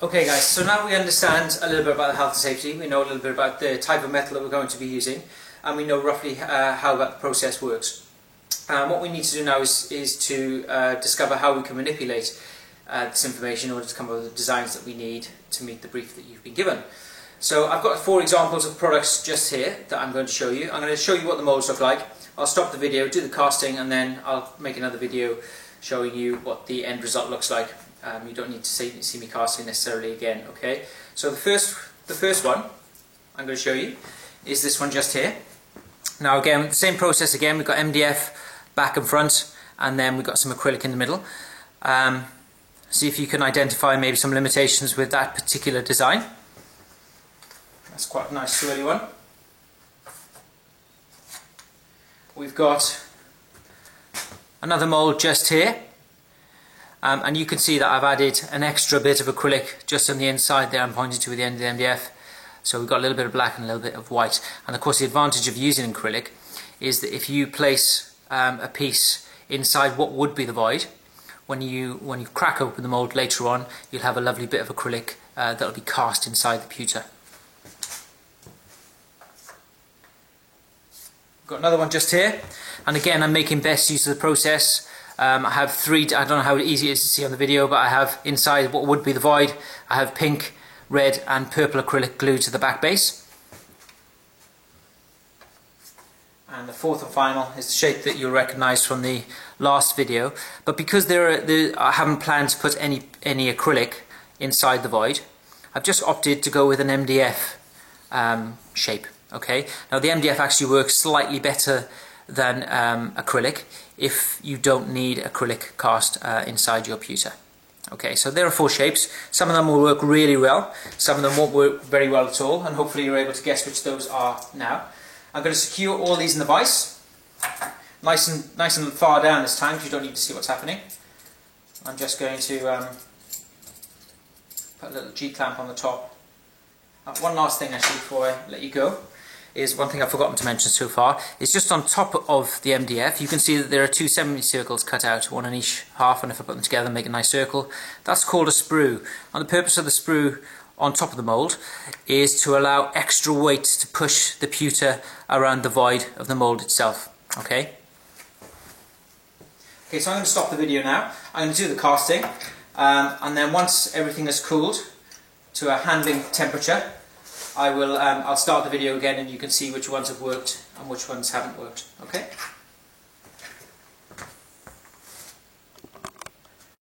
Okay guys, so now we understand a little bit about the health and safety, we know a little bit about the type of metal that we're going to be using, and we know roughly how that process works. What we need to do now is to discover how we can manipulate this information in order to come up with the designs that we need to meet the brief that you've been given. So I've got 4 examples of products just here that I'm going to show you. I'm going to show you what the molds look like. I'll stop the video, do the casting, and then I'll make another video showing you what the end result looks like. You don't need to see me casting necessarily again, okay? So the first one I'm going to show you is this one just here. Now again, the same process again, we've got MDF back and front, and then we've got some acrylic in the middle. See if you can identify maybe some limitations with that particular design. That's quite a nice swirly one. We've got another mould just here. And you can see that I've added an extra bit of acrylic just on the inside there. I'm pointing to the end of the MDF. So we've got a little bit of black and a little bit of white. And of course the advantage of using acrylic is that if you place a piece inside what would be the void, when you crack open the mould later on, you'll have a lovely bit of acrylic that'll be cast inside the pewter. Got another one just here, and again I'm making best use of the process. I have 3, I don't know how easy it is to see on the video, but I have inside what would be the void, I have pink, red and purple acrylic glued to the back base. And the 4th and final is the shape that you'll recognise from the last video. But because I haven't planned to put any acrylic inside the void, I've just opted to go with an MDF shape. Okay. Now the MDF actually works slightly better than acrylic if you don't need acrylic cast inside your pewter. Okay, so there are 4 shapes. Some of them will work really well, some of them won't work very well at all, and hopefully you're able to guess which those are now. I'm going to secure all these in the vise, nice and far down this time, because you don't need to see what's happening. I'm just going to put a little G-clamp on the top. One last thing actually before I let you go is one thing I've forgotten to mention so far, is just on top of the MDF you can see that there are 2 semicircles cut out, one on each half, and if I put them together make a nice circle. That's called a sprue, and the purpose of the sprue on top of the mould is to allow extra weight to push the pewter around the void of the mould itself. Okay, so I'm going to stop the video now. I'm going to do the casting, and then once everything has cooled to a handling temperature, I'll start the video again and you can see which ones have worked and which ones haven't worked. Okay?